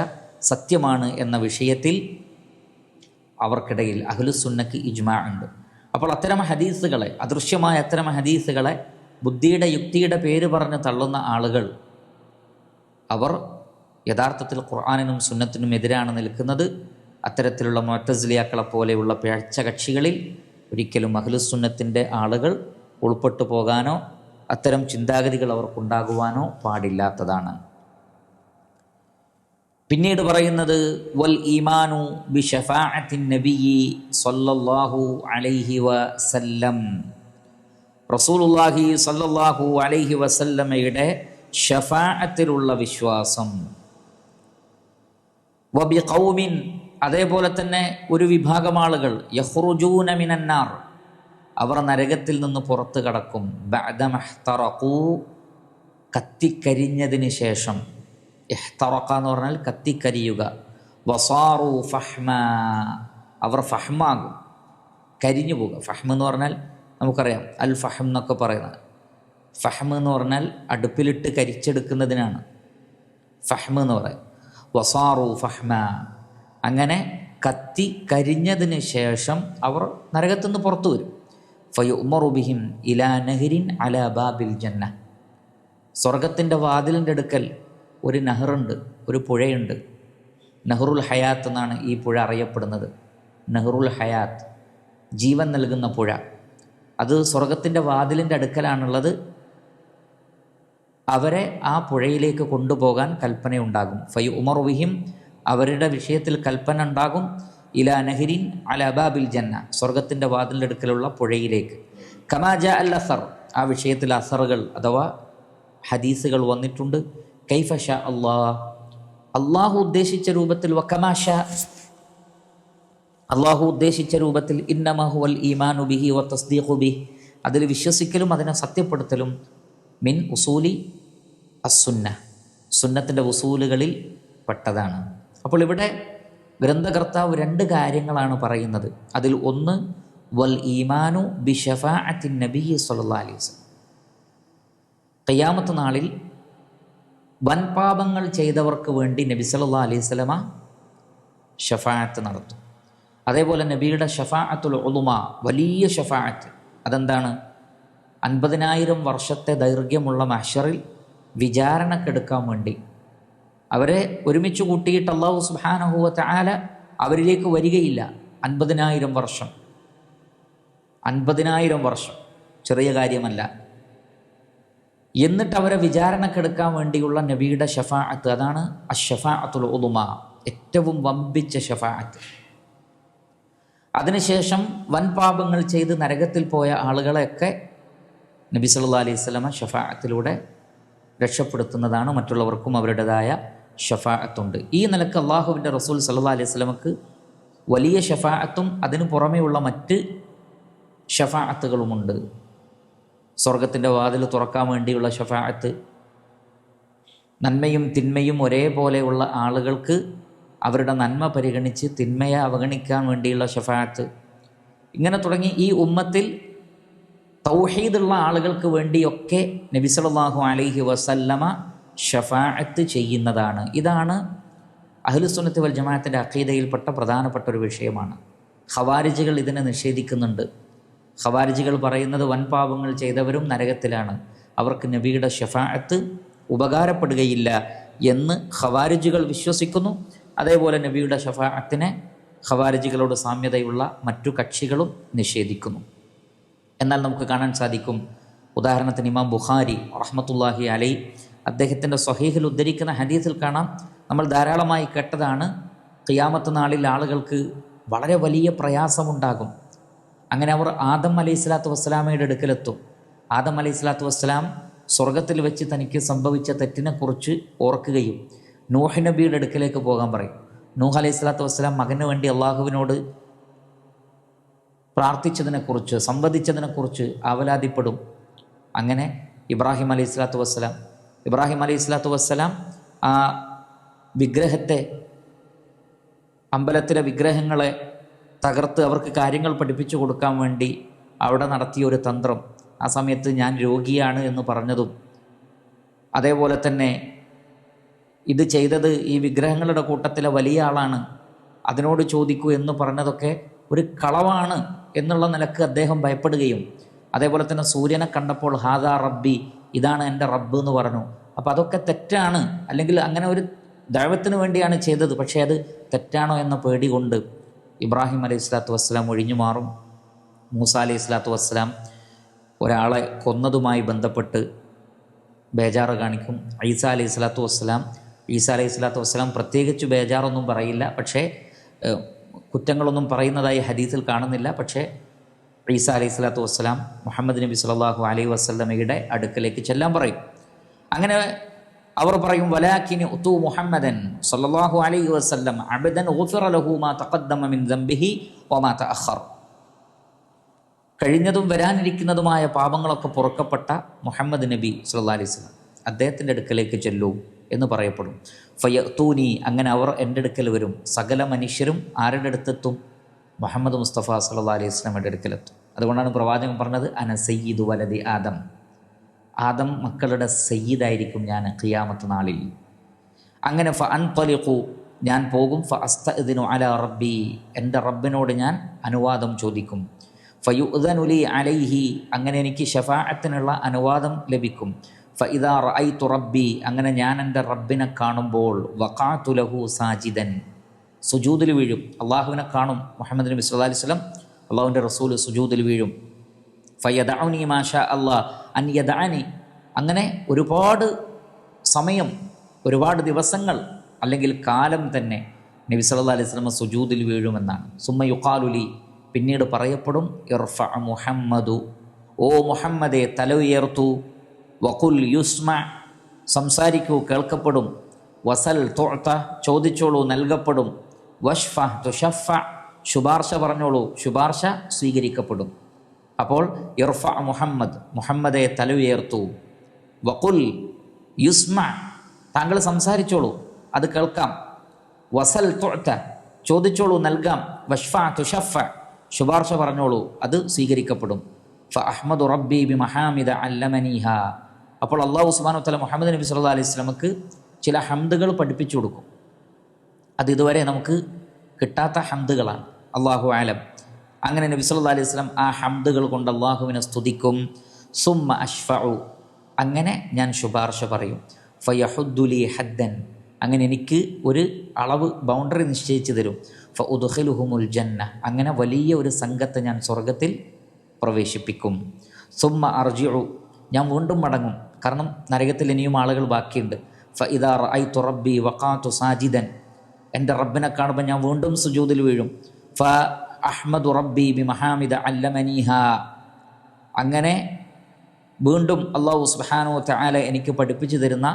സത്യമാണ് എന്ന വിഷയത്തിൽ അവർക്കിടയിൽ അഹ്ലുസുന്നക്ക് ഇജ്മാ ഉണ്ട്. അപ്പോൾ അത്തരം ഹദീസുകളെ, അദൃശ്യമായ അത്തരം ഹദീസുകളെ ബുദ്ധിയുടെ യുക്തിയുടെ പേര് പറഞ്ഞ് തള്ളുന്ന ആളുകൾ, അവർ യഥാർത്ഥത്തിൽ ഖുർആനിനും സുന്നത്തിനും എതിരാണ് നിൽക്കുന്നത്. അത്തരത്തിലുള്ള മുഅ്തസിലിയാക്കളെ പോലെയുള്ള പിഴച്ച കക്ഷികളിൽ ഒരിക്കലും അഹ്ലുസുന്നത്തിൻ്റെ ആളുകൾ ഉൾപ്പെട്ടു പോകാനോ അത്തരം ചിന്താഗതികൾ അവർക്കുണ്ടാകുവാനോ പാടില്ലാത്തതാണ്. പിന്നീട് പറയുന്നത് വൽ ഈമാനു ബി ശഫാഅത്തിൻ നബിയ്യി സ്വല്ലല്ലാഹു അലൈഹി വസല്ലം, റസൂലുള്ളാഹി സ്വല്ലല്ലാഹു അലൈഹി വസല്ലമയുടെ ഷഫാഅത്തിലുള്ള വിശ്വാസം. വബി ഖൗമിൻ, അതേപോലെ തന്നെ ഒരു വിഭാഗം ആളുകൾ യഖ്റുജൂന മിനന്നാർ, അവർ നരകത്തിൽ നിന്ന് പുറത്ത് കടക്കും. ബഅദ മഹ്തറഖൂ, കത്തിക്കരിഞ്ഞതിന് ശേഷം. ഇഹ്തറഖ എന്ന് പറഞ്ഞാൽ കത്തിക്കരിയുക. വസാറു ഫഹ്മ, അവർ ഫഹ്മാകും, കരിഞ്ഞു പോകുക. ഫഹ്മ എന്ന് പറഞ്ഞാൽ നമുക്കറിയാം അൽ ഫഹം എന്നൊക്കെ പറയുന്നത്. ഫഹ്മ എന്ന് പറഞ്ഞാൽ അടുപ്പിലിട്ട് കരിച്ചെടുക്കുന്നതിനാണ് ഫഹ്മ എന്ന് പറയും. വസാറു ഫഹ്മ, അങ്ങനെ കത്തി കരിഞ്ഞതിന് ശേഷം അവർ നരകത്തുനിന്ന് പുറത്തു വരും. ഫയുഅ്മറു ബിഹിം ഇലാ നഹ്രിൻ അലാ ബാബിൽ ജന്ന, സ്വർഗത്തിൻ്റെ വാതിലിൻ്റെ അടുക്കൽ ഒരു നഹറുണ്ട്, ഒരു പുഴയുണ്ട്. നഹ്റുൽ ഹയാത്ത് എന്നാണ് ഈ പുഴ അറിയപ്പെടുന്നത്. നഹ്റുൽ ഹയാത്ത്, ജീവൻ നൽകുന്ന പുഴ. അത് സ്വർഗത്തിൻ്റെ വാതിലിൻ്റെ അടുക്കലാണുള്ളത്. അവരെ ആ പുഴയിലേക്ക് കൊണ്ടുപോകാൻ കൽപ്പനയുണ്ടാകും. ഫയുഅ്മറു ബിഹിം, അവരുടെ വിഷയത്തിൽ കൽപ്പന ഉണ്ടാകും. ഇലാ നഹ്രിൻ അലാ ബാബിൽ ജന്ന, സ്വർഗത്തിൻ്റെ വാതിലിൻ്റെ അടുക്കലുള്ള പുഴയിലേക്ക്. കമാ ജാഅ അൽ അസർ, ആ വിഷയത്തിൽ അസറുകൾ അഥവാ ഹദീസുകൾ വന്നിട്ടുണ്ട്. കൈഫ ഷാ അല്ലാഹ്, അള്ളാഹു ഉദ്ദേശിച്ച രൂപത്തിൽ. വകമാ ഷാ, അള്ളാഹു ഉദ്ദേശിച്ച രൂപത്തിൽ. ഇന്നമാ ഹുവൽ ഈമാനു ബിഹി വ തസ്ദീഖു ബിഹി, അതിൽ വിശ്വസിക്കലും അതിനെ സത്യപ്പെടുത്തലും. മിൻ ഉസൂലി അസ്സുന്ന, സുന്നത്തിൻ്റെ ഉസൂലുകളിൽ പെട്ടതാണ്. അപ്പോൾ ഇവിടെ ഗ്രന്ഥകർത്താവ് രണ്ട് കാര്യങ്ങളാണ് പറയുന്നത്. അതിൽ ഒന്ന് വൽ ഈമാനു ബിശഫാഅത്തിൻ നബിയ്യി സ്വല്ലല്ലാഹു അലൈഹി വസല്ലം. ഖിയാമത്ത് നാളിൽ വൻപാപങ്ങൾ ചെയ്തവർക്ക് വേണ്ടി നബി സല്ലല്ലാഹു അലൈഹി വസല്ലമ ഷഫാഅത്ത് നടത്തും. അതേപോലെ നബിയുടെ ഷഫാഅത്തുൽ ഉളുമ, വലിയ ഷഫാഅത്ത്, അതെന്താണ്? 50,000 വർഷത്തെ ദൈർഘ്യമുള്ള മഹ്ശറിൽ വിചാരണക്കെടുക്കാൻ വേണ്ടി അവരെ ഒരുമിച്ച് കൂട്ടിയിട്ട് അല്ലാഹു സുബ്ഹാനഹു വ തആല അവരിലേക്ക് വരികയില്ല. 50,000 വർഷം, 50,000 വർഷം ചെറിയ കാര്യമല്ല. എന്നിട്ട് അവരെ വിചാരണക്കെടുക്കാൻ വേണ്ടിയുള്ള നബിയുടെ ഷഫാഅത്ത്, അതാണ് അഷ്ഷഫാഅത്തുൽ ഉളുമ, ഏറ്റവും വമ്പിച്ച ഷഫാഅത്ത്. അതിനുശേഷം വൻപാപങ്ങൾ ചെയ്ത് നരകത്തിൽ പോയ ആളുകളെയൊക്കെ നബി സല്ലല്ലാഹു അലൈഹി വസല്ലമ ഷഫാഅത്തിലൂടെ രക്ഷപ്പെടുത്തുന്നതാണ്. മറ്റുള്ളവർക്കും അവരുടേതായ ഷഫാഅത്തുണ്ട്. ഈ നിലക്ക് അള്ളാഹുവിൻ്റെ റസൂൽ സല്ലല്ലാഹു അലൈഹി വസല്ലമക്ക് വലിയ ഷഫാഅത്തും അതിനു പുറമെയുള്ള മറ്റ് ഷഫാഅത്തുകളുമുണ്ട്. സ്വർഗത്തിൻ്റെ വാതിൽ തുറക്കാൻ വേണ്ടിയുള്ള ഷഫാഅത്ത്, നന്മയും തിന്മയും ഒരേപോലെയുള്ള ആളുകൾക്ക് അവരുടെ നന്മ പരിഗണിച്ച് തിന്മയെ അവഗണിക്കാൻ വേണ്ടിയുള്ള ഷഫാഅത്ത്, ഇങ്ങനെ തുടങ്ങി ഈ ഉമ്മത്തിൽ തൗഹീദുള്ള ആളുകൾക്ക് വേണ്ടിയൊക്കെ നബി സല്ലല്ലാഹു അലൈഹി വസല്ലമ ഷഫാഅത്ത് ചെയ്യുന്നതാണ്. ഇതാണ് അഹ്ലുസുന്നത്തി വൽ ജമാഅത്തിൻ്റെ അഖീദയിൽപ്പെട്ട പ്രധാനപ്പെട്ട ഒരു വിഷയമാണ്. ഖവാരിജികൾ ഇതിനെ നിഷേധിക്കുന്നുണ്ട്. ഖവാരിജികൾ പറയുന്നത് വൻപാപങ്ങൾ ചെയ്തവരും നരകത്തിലാണ്, അവർക്ക് നബിയുടെ ഷഫാഅത്ത് ഉപകാരപ്പെടുകയില്ല എന്ന് ഖവാരിജികൾ വിശ്വസിക്കുന്നു. അതേപോലെ നബിയുടെ ഷഫാഅത്തിനെ ഖവാരിജികളോട് സാമ്യതയുള്ള മറ്റു കക്ഷികളും നിഷേധിക്കുന്നു. എന്നാൽ നമുക്ക് കാണാൻ സാധിക്കും, ഉദാഹരണത്തിന് ഇമാം ബുഖാരി റഹ്മത്തുള്ളാഹി അലൈഹി അദ്ദേഹത്തിൻ്റെ സ്വഹീഹിൽ ഉദ്ധരിക്കുന്ന ഹദീസിൽ കാണാം, നമ്മൾ ധാരാളമായി കേട്ടതാണ്, ഖിയാമത്ത് നാളിൽ ആളുകൾക്ക് വളരെ വലിയ പ്രയാസമുണ്ടാകും. അങ്ങനെ അവർ ആദം അലൈഹി സ്വലാത്തു വസ്സലാമയുടെ അടുക്കലെത്തും. ആദം അലൈഹി സ്വലാത്തു വസ്സലാം സ്വർഗത്തിൽ വെച്ച് തനിക്ക് സംഭവിച്ച തെറ്റിനെക്കുറിച്ച് ഓർക്കുകയും നൂഹ് നബിയുടെ അടുക്കലേക്ക് പോകാൻ പറയും. നൂഹ് അലൈഹി സ്വലാത്തു വസ്സലാം മകന് വേണ്ടി അള്ളാഹുവിനോട് പ്രാർത്ഥിച്ചതിനെക്കുറിച്ച് സംവദിച്ചതിനെക്കുറിച്ച് ആവലാതിപ്പെടും. അങ്ങനെ ഇബ്രാഹിം അലൈഹി സ്വലാത്തു വസ്സലാം ആ വിഗ്രഹത്തെ, അമ്പലത്തിലെ വിഗ്രഹങ്ങളെ തകർത്ത് അവർക്ക് കാര്യങ്ങൾ പഠിപ്പിച്ചു കൊടുക്കാൻ വേണ്ടി അവിടെ നടത്തിയൊരു തന്ത്രം, ആ സമയത്ത് ഞാൻ രോഗിയാണ് എന്ന് പറഞ്ഞതും, അതേപോലെ തന്നെ ഇത് ചെയ്തത് ഈ വിഗ്രഹങ്ങളുടെ കൂട്ടത്തിലെ വലിയ ആളാണ്, അതിനോട് ചോദിക്കൂ എന്ന് പറഞ്ഞതൊക്കെ ഒരു കളവാണ് എന്നുള്ള നിലക്ക് അദ്ദേഹം ഭയപ്പെടുകയും, അതേപോലെ തന്നെ സൂര്യനെ കണ്ടപ്പോൾ ഹാദാ റബ്ബി, ഇതാണ് എൻ്റെ റബ്ബ് എന്ന് പറഞ്ഞു. അപ്പോൾ അതൊക്കെ തെറ്റാണ്, അല്ലെങ്കിൽ അങ്ങനെ ഒരു ദഅവത്തിന് വേണ്ടിയാണ് ചെയ്തത്, പക്ഷേ അത് തെറ്റാണോ എന്ന പേടി കൊണ്ട് ഇബ്രാഹിം അലൈഹി സ്വലാത്തു വസ്സലാം ഒഴിഞ്ഞു മാറും. മൂസ അലൈഹി സ്വലാത്തു വസ്സലാം ഒരാളെ കൊന്നതുമായി ബന്ധപ്പെട്ട് ബേജാറ് കാണിക്കും. ഈസാ അലൈഹി സ്വലാത്തു വസ്സലാം പ്രത്യേകിച്ച് ബേജാറൊന്നും പറയില്ല, പക്ഷേ കുറ്റങ്ങളൊന്നും പറയുന്നതായി ഹദീസിൽ കാണുന്നില്ല. പക്ഷേ ഈസാ അലൈഹി സ്വലാത്തു വസ്സലാം മുഹമ്മദ് നബി സല്ലല്ലാഹു അലൈഹി വസല്ലമയുടെ അടുക്കലേക്ക് ചെല്ലാൻ പറയും. അങ്ങനെ അവർ പറയും, വലാകിനി ഉതു മുഹമ്മദൻ സല്ലല്ലാഹു അലൈഹി വസല്ലം അബ്ദൻ ഗുഫിറ ലഹു മാ തഖദ്ദമ മിൻ ദംബിഹി വമാ തഅഖർ, കഴിഞ്ഞതും വരാനിരിക്കുന്നതുമായ പാപങ്ങളൊക്കെ പൊറുക്കപ്പെട്ട മുഹമ്മദ് നബി സല്ലല്ലാഹു അലൈഹി വസല്ലം അദ്ദേഹത്തിൻ്റെ അടുക്കലേക്ക് ചെല്ലൂ എന്ന് പറയപ്പെടും. ഫയത്തൂനി, അങ്ങനെ അവർ എൻ്റെ അടുക്കൽ വരും. സകല മനുഷ്യരും ആരുടെ അടുത്തെത്തും? മുഹമ്മദ് മുസ്തഫ സല്ലല്ലാഹു അലൈഹി വസല്ലമയുടെ അടുക്കലെത്തും. അതുകൊണ്ടാണ് പ്രവാചകൻ പറഞ്ഞത്, അന സയ്യിദു വലദി ആദം, ആദം മക്കളുടെ സയ്യിദായിരിക്കും ഞാൻ ഖിയാമത്ത് നാളിൽ. അങ്ങനെ ഫഅൻതലിഖു, ഞാൻ പോകും. ഫഅസ്തഅ്ദിനു അലാ റബ്ബി, എൻ്റെ റബ്ബിനോട് ഞാൻ അനുവാദം ചോദിക്കും. ഫയുഅ്ദനു ലി അലൈഹി, അങ്ങനെ എനിക്ക് ശഫാഅത്തിനുള്ള അനുവാദം ലഭിക്കും. ഫഇദാ റഅയ്തു റബ്ബി, അങ്ങനെ ഞാൻ എൻ്റെ റബ്ബിനെ കാണുമ്പോൾ വഖഅതു ലഹു സാജിദൻ, സുജൂദിൽ വീഴും. അള്ളാഹുവിനെ കാണും മുഹമ്മദ് നബി സല്ലല്ലാഹു അലൈഹി വസല്ലം, അള്ളാഹുവിൻ്റെ റസൂൽ സുജൂദിൽ വീഴും. ഫയദഉനി മാ ഷാ അല്ലാഹ് അൻ യദഅനി, അങ്ങനെ ഒരുപാട് സമയം, ഒരുപാട് ദിവസങ്ങൾ അല്ലെങ്കിൽ കാലം തന്നെ നബി സല്ലല്ലാഹു അലൈഹി വസല്ലം സുജൂദിൽ വീഴുമെന്നാണ്. സുമ്മ യുഖാലു ലി, പിന്നീട് പറയപ്പെടും, ഇർഫഅ മുഹമ്മദു, ഓ മുഹമ്മദെ തല ഉയർത്തു, വഖുൽ യുസ്മ, സംസാരിക്കൂ കേൾക്കപ്പെടും, വസൽ തുഅത, ചോദിച്ചോളൂ നൽകപ്പെടും, വഷ്ഫ തുഷഫ, ശുപാർശ പറഞ്ഞോളൂ ശുപാർശ സ്വീകരിക്കപ്പെടും. അപ്പോൾ ഇർഫഅ മുഹമ്മദ്, മുഹമ്മദെ തല ഉയർത്തു, വഖുൽ യുസ്മ, താങ്കൾ സംസാരിച്ചോളൂ അത് കേൾക്കാം, വസൽ തുഅത, ചോദിച്ചോളൂ നൽകാം, വഷ്ഫ തുഷഫ, ശുപാർശ പറഞ്ഞോളൂ, അത് സ്വീകരിക്കപ്പെടും. ഫഅഹ്മദു റബ്ബി ബിമഹാമിദ അല്ലമനീഹ. അപ്പോൾ അല്ലാഹു സുബ്ഹാനഹു വ തആല മുഹമ്മദ് നബി സല്ലല്ലാഹു അലൈഹി വസല്ലമക്ക് ചില ഹംദുകൾ പഠിപ്പിച്ചു കൊടുക്കും. അത് ഇതുവരെ നമുക്ക് കിട്ടാത്ത ഹംദുകളാണ്. അല്ലാഹു ആലം. അങ്ങനെ നബി സല്ലല്ലാഹു അലൈഹി വസല്ലം ആ ഹംദുകൾ കൊണ്ട് അല്ലാഹുവിനെ സ്തുതിക്കും. സുമ്മ അഷ്ഫഉ, അങ്ങനെ ഞാൻ ശുപാർശ പറയും. ഫയഹുദ്ദുലി ഹദ്ദൻ, അങ്ങനെ എനിക്ക് ഒരു അളവ് ബൗണ്ടറി നിശ്ചയിച്ചു തരും. ഫഉദ്ഖിലുഹുമുൽ ജന്ന, അങ്ങനെ വലിയ ഒരു സംഘത്തെ ഞാൻ സ്വർഗത്തിൽ പ്രവേശിപ്പിക്കും. സുമ്മ അർജിഉ, ഞാൻ വീണ്ടും മടങ്ങും, കാരണം നരകത്തിൽ ഇനിയും ആളുകൾ ബാക്കിയുണ്ട്. ഫഇദാ റഅയ്തു റബ്ബി വഖഅതു സാജിദൻ, എൻ്റെ റബ്ബിനെ കാണുമ്പോൾ ഞാൻ വീണ്ടും സുജൂദിൽ വീഴും. ഫഅഹ്മദു റബ്ബി ബിമഹാമിദ അല്ലമനീഹ, അങ്ങനെ വീണ്ടും അല്ലാഹു സുബ്ഹാനഹു വ തആല എനിക്ക് പഠിപ്പിച്ചു തരുന്ന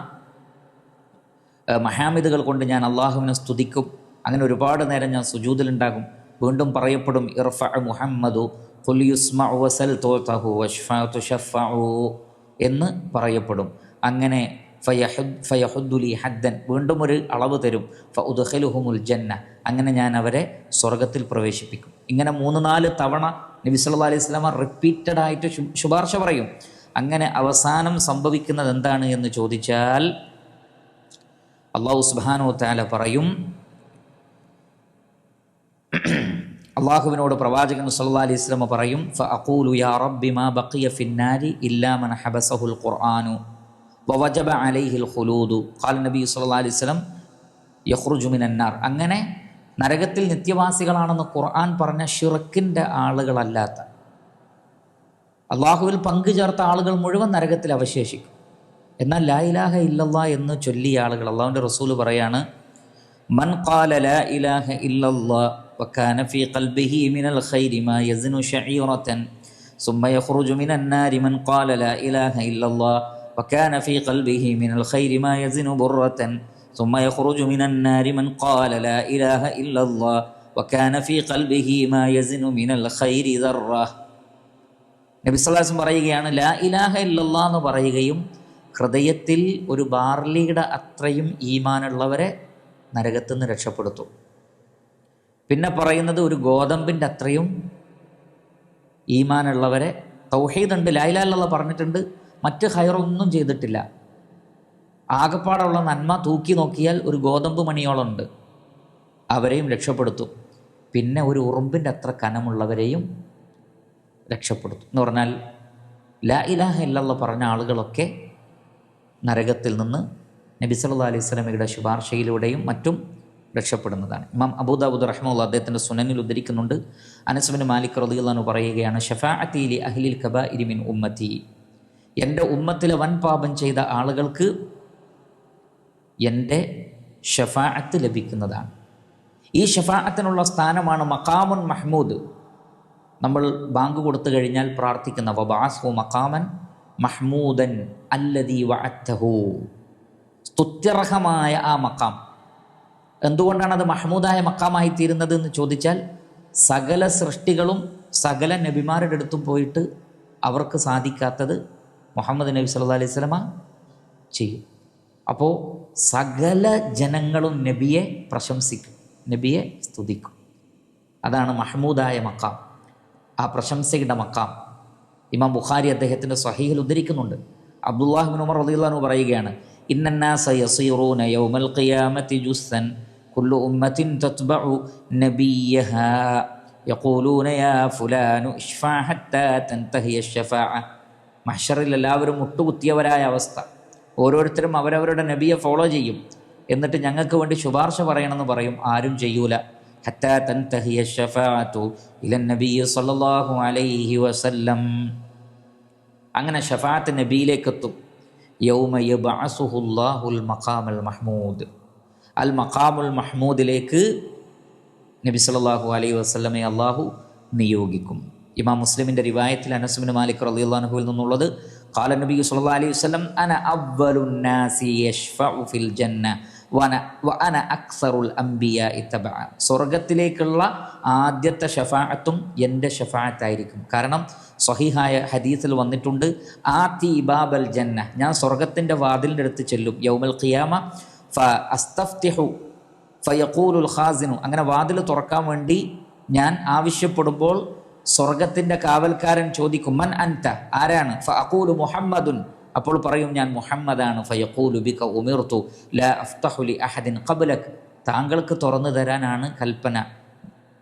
മഹാമിദുകൾ കൊണ്ട് ഞാൻ അള്ളാഹുവിനെ സ്തുതിക്കും. അങ്ങനെ ഒരുപാട് നേരം ഞാൻ സുജൂദിലുണ്ടാകും. വീണ്ടും പറയപ്പെടും ഇർഫഅ മുഹമ്മദു ഖുൽ യുസ്മഉ വസൽ തുതഹു വശ്ഫഅ തുശഫഉ എന്ന് പറയപ്പെടും. അങ്ങനെ ഫയഹുദ്ദുലി ഹദ്ദൻ, വീണ്ടും ഒരു അളവ് തരും. ഫഉദ്ഖിലുഹുമുൽ ജന്ന, അങ്ങനെ ഞാൻ അവരെ സ്വർഗത്തിൽ പ്രവേശിപ്പിക്കും. ഇങ്ങനെ 3-4 തവണ നബി സല്ലല്ലാഹു അലൈഹി വസല്ലമ റിപ്പീറ്റഡ് ആയിട്ട് ശുപാർശ പറയും. അങ്ങനെ അവസാനം സംഭവിക്കുന്നത് എന്താണ് എന്ന് ചോദിച്ചാൽ അല്ലാഹു സുബ്ഹാനഹു വ തആല പറയും, അള്ളാഹുവിനോട് പ്രവാചകൻ സല്ലല്ലാഹു അലൈഹി വസല്ലം പറയും, ഫഅഖൂലു യാ റബ്ബി മാ ബഖിയ ഫിന്നാരി ഇല്ലാ മൻ ഹബസഹുൽ ഖുർആനു വവജബ അലൈഹിൽ ഖുലൂദു ഖാല നബി സല്ലല്ലാഹു അലൈഹി വസല്ലം യഖ്റുജു മിനന്നാർ. അങ്ങനെ നരകത്തിൽ നിത്യവാസികളാണെന്ന് ഖുർആൻ പറഞ്ഞ ശിർക്കിൻ്റെ ആളുകളല്ലാത്ത, അള്ളാഹുവിൽ പങ്കുചേർത്ത ആളുകൾ മുഴുവൻ നരകത്തിൽ അവശേഷിക്കും. എന്നാൽ ലാ ഇലാഹ ഇല്ലല്ലാഹ് എന്ന് ചൊല്ലിയ ആളുകൾ, അള്ളാഹുവിൻ്റെ റസൂൽ പറയാണ്, മൻ ഖാല ലാ ഇലാഹ ഇല്ലല്ലാഹ് വകാന ഫീ ഖൽബിഹി മിനൽ ഖൈരി മാ യസ്നു ശഈറതൻ സുമ്മ യഖ്റുജു മിനൻ നാരി മൻ ഖാല ലാ ഇലാഹ ഇല്ലല്ലാഹ് വകാന ഫീ ഖൽബിഹി മിനൽ ഖൈരി മാ യസ്നു ബുർറതൻ സുമ്മ യഖ്റുജു മിനൻ നാരി മൻ ഖാല ലാ ഇലാഹ ഇല്ലല്ലാഹ് വകാന ഫീ ഖൽബിഹി മാ യസ്നു മിനൽ ഖൈരി ദർറ. നബി സല്ലല്ലാഹു അലൈഹി വസല്ലം പറയുകയാണ്, ലാ ഇലാഹ ഇല്ലല്ലാഹ് എന്ന് പറയുകയും ഹൃദയത്തിൽ ഒരു ബാർലിയുടെ അത്രയും ഈമാനുള്ളവരെ നരകത്തിൽ നിന്ന് രക്ഷപ്പെടുത്തും. പിന്നെ പറയുന്നത് ഒരു ഗോതമ്പിൻ്റെ അത്രയും ഈമാനുള്ളവരെ, തൗഹീദുണ്ട്, ലാ ഇലാഹ ഇല്ലല്ലാഹ് പറഞ്ഞിട്ടുണ്ട്, മറ്റ് ഖൈറൊന്നും ചെയ്തിട്ടില്ല, ആകപ്പാടുള്ള നന്മ തൂക്കി നോക്കിയാൽ ഒരു ഗോതമ്പ് മണിയോളം ഉണ്ട്, അവരെയും രക്ഷപ്പെടുത്തും. പിന്നെ ഒരു ഉറുമ്പിൻ്റെ അത്ര കനമുള്ളവരെയും രക്ഷപ്പെടുത്തും. എന്ന് പറഞ്ഞാൽ ലാ ഇലാഹ ഇല്ലല്ലാഹ് പറഞ്ഞ ആളുകളൊക്കെ നരകത്തിൽ നിന്ന് നബി സല്ലല്ലാഹു അലൈഹി വസല്ലമയുടെ ശുപാർശയിലൂടെയും മറ്റും രക്ഷപ്പെടുന്നതാണ്. ഇമാം അബൂദാവൂദ് റഹിമഹുല്ലാഹ് അദ്ദേഹത്തിൻ്റെ സുനനിൽ ഉദ്ധരിക്കുന്നുണ്ട്, അനസ് ബിൻ മാലിക് റളിയല്ലാഹു അൻഹു പറയുകയാണ്, ശഫാഅത്തി ലി അഹ്ലിൽ കബാഇരി മിൻ ഉമ്മത്തി, എൻ്റെ ഉമ്മത്തിലെ വൻ പാപം ചെയ്ത ആളുകൾക്ക് എൻ്റെ ഷഫാഅത്ത് ലഭിക്കുന്നതാണ്. ഈ ഷഫാഅത്തിനുള്ള സ്ഥാനമാണ് മഖാമുൻ മഹ്മൂദ്. നമ്മൾ ബാങ്ക് കൊടുത്തു കഴിഞ്ഞാൽ പ്രാർത്ഥിക്കുന്ന വബഅസ്ഹു മഖാമൻ മഹ്മൂദൻ അല്ലദീ വഅദ്തഹു, സ്തുത്യർഹമായ ആ മഖാം. എന്തുകൊണ്ടാണ് അത് മഹ്മൂദായ മഖാമായി തീരുന്നത് എന്ന് ചോദിച്ചാൽ, സകല സൃഷ്ടികളും സകല നബിമാരുടെ അടുത്തും പോയിട്ട് അവർക്ക് സാധിക്കാത്തത് മുഹമ്മദ് നബി സല്ലല്ലാഹു അലൈഹി വസല്ലമ ചെയ്യും. അപ്പോൾ സകല ജനങ്ങളും നബിയെ പ്രശംസിക്കും, നബിയെ സ്തുതിക്കും. അതാണ് മഹ്മൂദായ മഖാം, ആ പ്രശംസയുടെ മഖാം. ഇമാം ബുഖാരി അദ്ദേഹത്തിൻ്റെ സ്വഹീഹിൽ ഉദ്ധരിക്കുന്നുണ്ട്. അബ്ദുല്ലാഹ് ഇബ്നു ഉമർ റളിയല്ലാഹു അൻഹു പറയുകയാണ്, ഇന്നന്നാസ യസീറൂന യൗമൽ ഖിയാമത്തി ജുസ്സൻ കുല്ലു ഉമ്മത്തിൻ തത്ബഉ നബിയഹാ യഖൂലൂന യാ ഫുലാനു ഇശ്ഫഅ ഹത്താ തൻതഹിയ അശ്ശഫാഅ. മഹ്ശറിൽ എല്ലാവരും മുട്ടുകുത്തിയവരായ അവസ്ഥ, ഓരോരുത്തരും അവരവരുടെ നബിയെ ഫോളോ ചെയ്യും, എന്നിട്ട് ഞങ്ങൾക്ക് വേണ്ടി ശുപാർശ പറയണമെന്ന് പറയും, ആരും ചെയ്യൂല. ഹത്താ തൻതഹിയ അശ്ശഫാഅതു ഇലൻ നബിയ്യി സ്വല്ലല്ലാഹു അലൈഹി വസല്ലം. അങ്ങനെ ഷഫാഅത്ത് നബിയിലേക്ക് എത്തും. യൗമ യബ്അസുഹുല്ലാഹുൽ മഖാമുൽ മഹ്മൂദ്, അൽ മഖാമുൽ മഹ്മൂദിലേക്ക് നബി സല്ലല്ലാഹു അലൈഹി വസല്ലമയെ അള്ളാഹു നിയോഗിക്കും. ഇമാം മുസ്ലിമിൻ്റെ റിവായത്തിൽ അനസ് ബിൻ മാലിക് റളിയല്ലാഹു അൻഹുവിൽ നിന്നുള്ളത്, ഖാല നബി സല്ലല്ലാഹു അലൈഹി വസല്ലം അന അവ്വലുൻ നാസി യശ്ഫഉ ഫിൽ ജന്ന വ അന അക്സറുൽ അംബിയാഇ തബഅ. സ്വർഗത്തിലേക്കുള്ള ആദ്യത്തെ ഷഫാഅത്തും എൻ്റെ ഷഫാഅത്തായിരിക്കും. കാരണം സ്വഹീഹായ ഹദീസിൽ വന്നിട്ടുണ്ട്, ആതി ബാബൽ ജന്ന, ഞാൻ സ്വർഗത്തിൻ്റെ വാതിലിൻ്റെ അടുത്ത് ചെല്ലും, യൗമൽ ഖിയാമ ഫ അസ്തഫ്തിഹു ഫയഖൂലുൽ ഖാസിനു, അങ്ങനെ വാതിൽ തുറക്കാൻ വേണ്ടി ഞാൻ ആവശ്യപ്പെടുമ്പോൾ സ്വർഗത്തിൻ്റെ കാവൽക്കാരൻ ചോദിക്കും മൻ അൻത, ആരാണ്? ഫഅഖൂലു മുഹമ്മദുൻ, അപ്പോൾ പറയും ഞാൻ മുഹമ്മദാണ്. ഫയഖൂലു ബിക ഉമിർതു ലാ അഫ്തഹു ലി അഹദിൻ ഖബ്ലക്, താങ്കൾക്ക് തുറന്നു തരാനാണ് കൽപ്പന,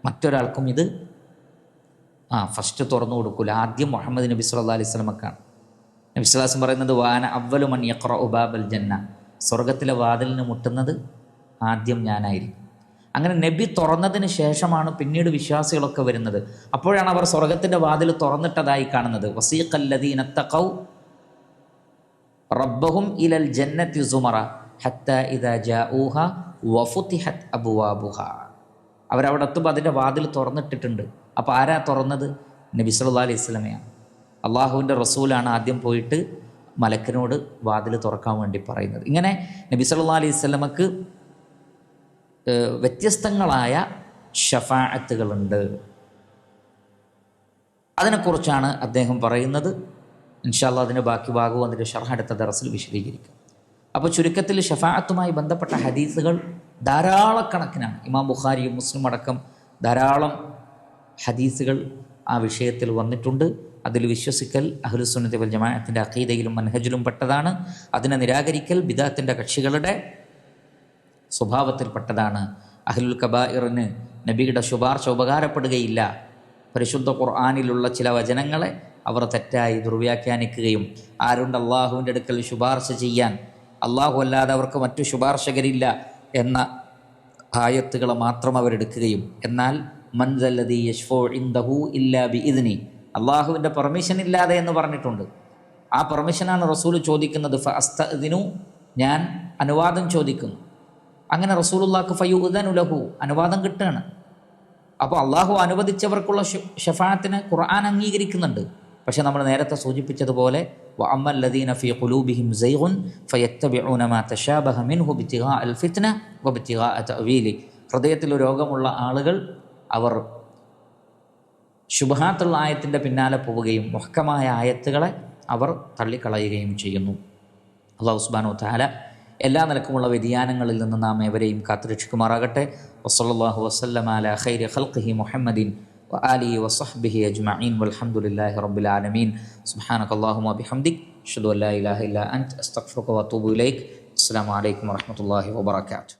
മറ്റൊരാൾക്കും ഇത് ഫസ്റ്റ് തുറന്നു കൊടുക്കൂല. ആദ്യം മുഹമ്മദ് നബി സല്ലല്ലാഹു അലൈഹി വസല്ലമക്കാണ്. നബി സല്ലല്ലാഹു അലൈഹി വസല്ലം പറയുന്നത് വാന അവ്വലു മൻ യഖറഉ ബാബൽ ജന്ന, സ്വർഗത്തിലെ വാതിലിന് മുട്ടുന്നത് ആദ്യം ഞാനായിരിക്കും. അങ്ങനെ നബി തുറന്നതിന് ശേഷമാണ് പിന്നീട് വിശ്വാസികളൊക്കെ വരുന്നത്. അപ്പോഴാണ് അവർ സ്വർഗത്തിൻ്റെ വാതിൽ തുറന്നിട്ടതായി കാണുന്നത്. വസീഖല്ലദീന തഖൗ റബ്ബഹും ഇലൽ ജന്നത്തി സുമറ ഹത്താ ഇദാ ജാഊഹ വഫുതിഹത് അബ്വാബുഹ, അവരവിടെ എത്തുമ്പോൾ അതിൻ്റെ വാതിൽ തുറന്നിട്ടിട്ടുണ്ട്. അപ്പോൾ ആരാ തുറന്നത്? നബി സല്ലല്ലാഹു അലൈഹി വസല്ലമയാണ്. അള്ളാഹുവിൻ്റെ റസൂലാണ് ആദ്യം പോയിട്ട് മലക്കിനോട് വാതിൽ തുറക്കാൻ വേണ്ടി പറയുന്നത്. ഇങ്ങനെ നബി സല്ലല്ലാഹു അലൈഹി വസല്ലമക്ക് വ്യത്യസ്തങ്ങളായ ഷഫാഅത്തുകളുണ്ട്. അതിനെക്കുറിച്ചാണ് അദ്ദേഹം പറയുന്നത്. ഇൻഷാ അല്ലാഹ് അതിൻ്റെ ബാക്കി ഭാഗവും അതിൻ്റെ ശർഹ് അടുത്ത ദർസിൽ വിശദീകരിക്കും. അപ്പോൾ ചുരുക്കത്തിൽ ഷഫാഅത്തുമായി ബന്ധപ്പെട്ട ഹദീസുകൾ ധാരാളക്കണക്കിനാണ്. ഇമാം ബുഖാരിയും മുസ്ലിം അടക്കം ധാരാളം ഹദീസുകൾ ആ വിഷയത്തിൽ വന്നിട്ടുണ്ട്. അതിൽ വിശ്വസിക്കൽ അഹ്ലുസുന്നത്തി വൽ ജമാഅത്തിൻ്റെ അഖീദയിലും മൻഹജിലും പെട്ടതാണ്. അതിനെ നിരാകരിക്കൽ ബിദഅത്തിൻ്റെ കക്ഷികളുടെ സ്വഭാവത്തിൽപ്പെട്ടതാണ്. അഹ്ലുൽ കബായിറിന് നബിയുടെ ശുപാർശ ഉപകാരപ്പെടുകയില്ല. പരിശുദ്ധ ഖുർആനിലുള്ള ചില വചനങ്ങളെ അവർ തെറ്റായി ദുർവ്യാഖ്യാനിക്കുകയും ആരുണ്ട് അള്ളാഹുവിൻ്റെ അടുക്കൽ ശുപാർശ ചെയ്യാൻ, അള്ളാഹു അല്ലാതെ അവർക്ക് മറ്റു ശുപാർശകരില്ല എന്ന ആയത്തുകളെ മാത്രം അവരെടുക്കുകയും, എന്നാൽ മൻ ദല്ലദീ യശ്ഫഉ ഇൻദഹു ഇല്ലാ ബിഇദ്നി, അള്ളാഹുവിൻ്റെ പെർമിഷൻ ഇല്ലാതെ എന്ന് പറഞ്ഞിട്ടുണ്ട്. ആ പെർമിഷനാണ് റസൂൽ ചോദിക്കുന്നത്. ഫഅസ്തഅ്ദിനു, ഞാൻ അനുവാദം ചോദിക്കുന്നു. അങ്ങനെ റസൂലുള്ളാഹിക്ക് ഫയുഅ്ദനു ലഹു, അനുവാദം കിട്ടുകയാണ്. അപ്പോൾ അള്ളാഹു അനുവദിച്ചവർക്കുള്ള ഷഫാഅത്തിനെ ഖുർആൻ അംഗീകരിക്കുന്നുണ്ട്. പക്ഷേ നമ്മൾ നേരത്തെ സൂചിപ്പിച്ചതുപോലെ വഅമ്മല്ലദീന ഫീ ഖുലൂബിഹിം സൈഗുൻ ഫയത്തബിഊന മാ തശാബഹ മിൻഹു ഇബ്തിഗാഅൽ ഫിത്ന വഇബ്തിഗാഅ തഅവീലി, ഹൃദയത്തിൽ രോഗമുള്ള ആളുകൾ അവർ ശുബ്ഹാത്തുള്ള ആയത്തിൻ്റെ പിന്നാലെ പോവുകയും മുഹ്കമായ ആയത്തുകളെ അവർ തള്ളിക്കളയുകയും ചെയ്യുന്നു. അല്ലാഹു സുബ്ഹാനഹു വ തആല എല്ലാ നിലക്കുമുള്ള വ്യതിയാനങ്ങളിൽ നിന്ന് നാം ഏവരെയും കാത്തുരക്ഷിക്കുമാറാകട്ടെ. വസല്ലല്ലാഹു വസല്ലമ അലാ ഖൈരി ഖൽഖിഹി മുഹമ്മദിൻ وآله وصحبه أجمعين والحمد لله رب العالمين. سبحانك اللهم وبحمدك أشهد أن لا إله إلا أنت أستغفرك وأتوب إليك. السلام عليكم ورحمة الله وبركاته.